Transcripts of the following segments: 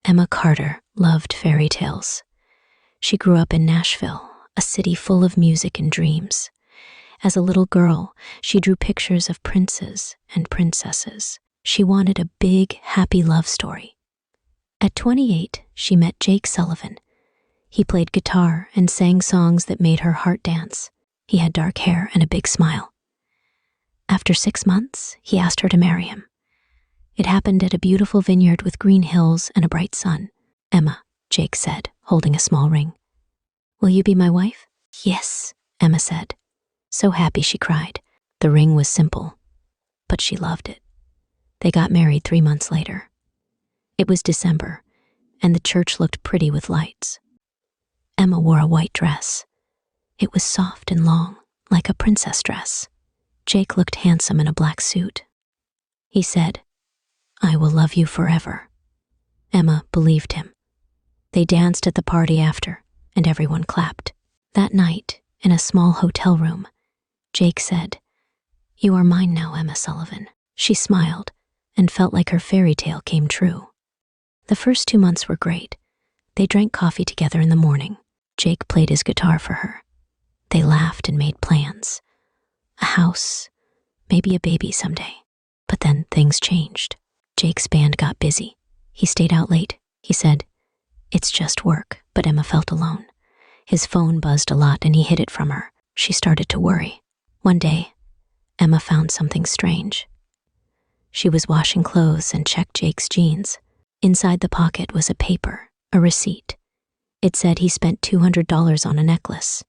Emma Carter loved fairy tales. She grew up in Nashville, a city full of music and dreams. As a little girl, she drew pictures of princes and princesses. She wanted a big, happy love story. At 28, she met Jake Sullivan. He played guitar and sang songs that made her heart dance. He had dark hair and a big smile. After 6 months, he asked her to marry him. It happened at a beautiful vineyard with green hills and a bright sun. "Emma," Jake said, holding a small ring. "Will you be my wife?" "Yes," Emma said. So happy she cried. The ring was simple, but she loved it. They got married 3 months later. It was December, and the church looked pretty with lights. Emma wore a white dress. It was soft and long, like a princess dress. Jake looked handsome in a black suit. He said, "I will love you forever." Emma believed him. They danced at the party after, and everyone clapped. That night, in a small hotel room, Jake said, "You are mine now, Emma Sullivan." She smiled and felt like her fairy tale came true. The first 2 months were great. They drank coffee together in the morning. Jake played his guitar for her. They laughed and made plans. A house, maybe a baby someday. But then things changed. Jake's band got busy. He stayed out late. He said, "It's just work," but Emma felt alone. His phone buzzed a lot and he hid it from her. She started to worry. One day, Emma found something strange. She was washing clothes and checked Jake's jeans. Inside the pocket was a paper, a receipt. It said he spent $200 on a necklace.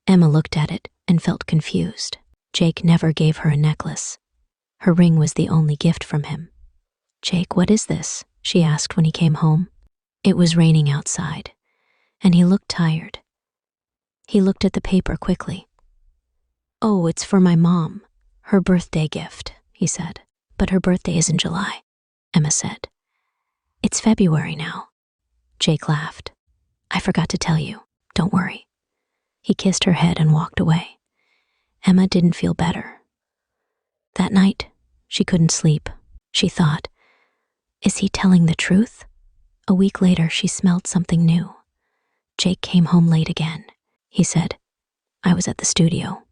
Emma looked at it and felt confused. Jake never gave her a necklace. Her ring was the only gift from him. "Jake, what is this?" she asked when he came home. It was raining outside, and he looked tired. He looked at the paper quickly. "Oh, it's for my mom, her birthday gift," he said. "But her birthday is in July," Emma said. "It's February now." Jake laughed. "I forgot to tell you. Don't worry." He kissed her head and walked away. Emma didn't feel better. That night, she couldn't sleep. She thought, is he telling the truth? A week later, she smelled something new. Jake came home late again. He said, "I was at the studio."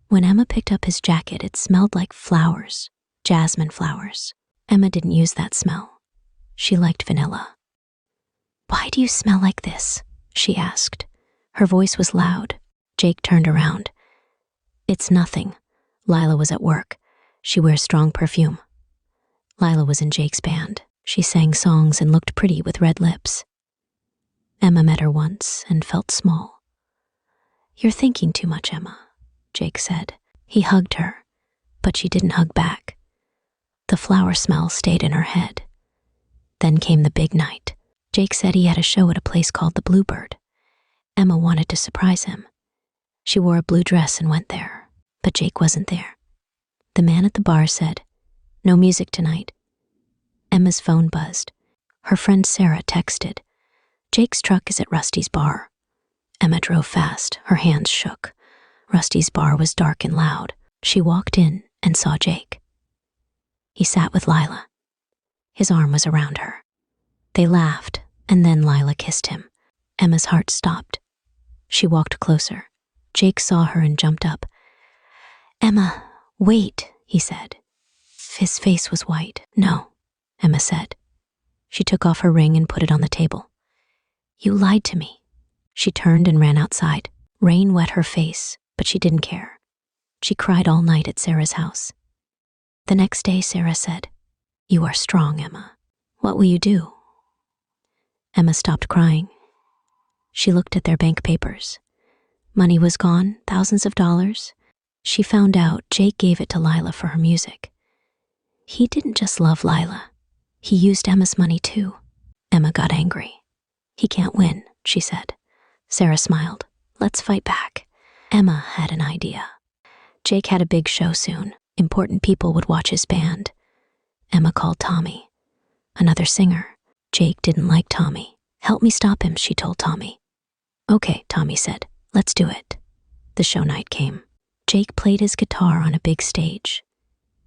When Emma picked up his jacket, it smelled like flowers, jasmine flowers. Emma didn't use that smell. She liked vanilla. "Why do you smell like this?" she asked. Her voice was loud. Jake turned around. "It's nothing. Lila was at work. She wears strong perfume." Lila was in Jake's band. She sang songs and looked pretty with red lips. Emma met her once and felt small. "You're thinking too much, Emma," Jake said. He hugged her, but she didn't hug back. The flower smell stayed in her head. Then came the big night. Jake said he had a show at a place called the Bluebird. Emma wanted to surprise him. She wore a blue dress and went there, but Jake wasn't there. The man at the bar said, "No music tonight." Emma's phone buzzed. Her friend Sarah texted, "Jake's truck is at Rusty's bar." Emma drove fast. Her hands shook. Rusty's bar was dark and loud. She walked in and saw Jake. He sat with Lila. His arm was around her. They laughed, and then Lila kissed him. Emma's heart stopped. She walked closer. Jake saw her and jumped up. "Emma, wait," he said. His face was white. "No," Emma said. She took off her ring and put it on the table. "You lied to me." She turned and ran outside. Rain wet her face, but she didn't care. She cried all night at Sarah's house. The next day, Sarah said, "You are strong, Emma. What will you do?" Emma stopped crying. She looked at their bank papers. Money was gone, thousands of dollars. She found out Jake gave it to Lila for her music. He didn't just love Lila. He used Emma's money too. Emma got angry. "He can't win," she said. Sarah smiled. "Let's fight back." Emma had an idea. Jake had a big show soon. Important people would watch his band. Emma called Tommy, another singer. Jake didn't like Tommy. "Help me stop him," she told Tommy. "Okay," Tommy said. "Let's do it." The show night came. Jake played his guitar on a big stage.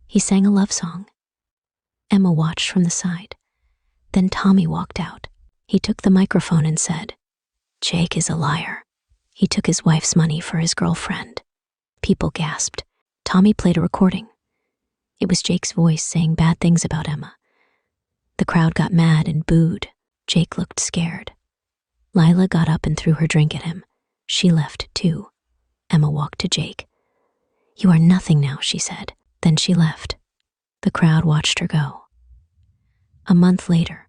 He sang a love song. Emma watched from the side. Then Tommy walked out. He took the microphone and said, "Jake is a liar. He took his wife's money for his girlfriend." People gasped. Tommy played a recording. It was Jake's voice saying bad things about Emma. The crowd got mad and booed. Jake looked scared. Lila got up and threw her drink at him. She left too. Emma walked to Jake. "You are nothing now," she said. Then she left. The crowd watched her go. A month later,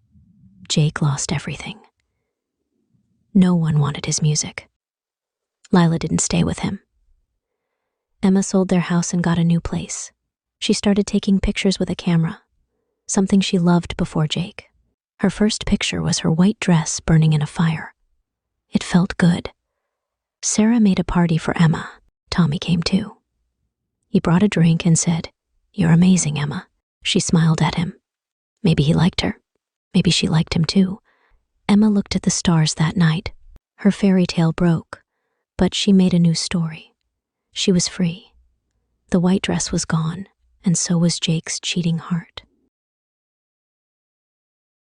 Jake lost everything. No one wanted his music. Lila didn't stay with him. Emma sold their house and got a new place. She started taking pictures with a camera, something she loved before Jake. Her first picture was her white dress burning in a fire. It felt good. Sarah made a party for Emma. Tommy came too. He brought a drink and said, "You're amazing, Emma." She smiled at him. Maybe he liked her. Maybe she liked him too. Emma looked at the stars that night. Her fairy tale broke, but she made a new story. She was free. The white dress was gone, and so was Jake's cheating heart.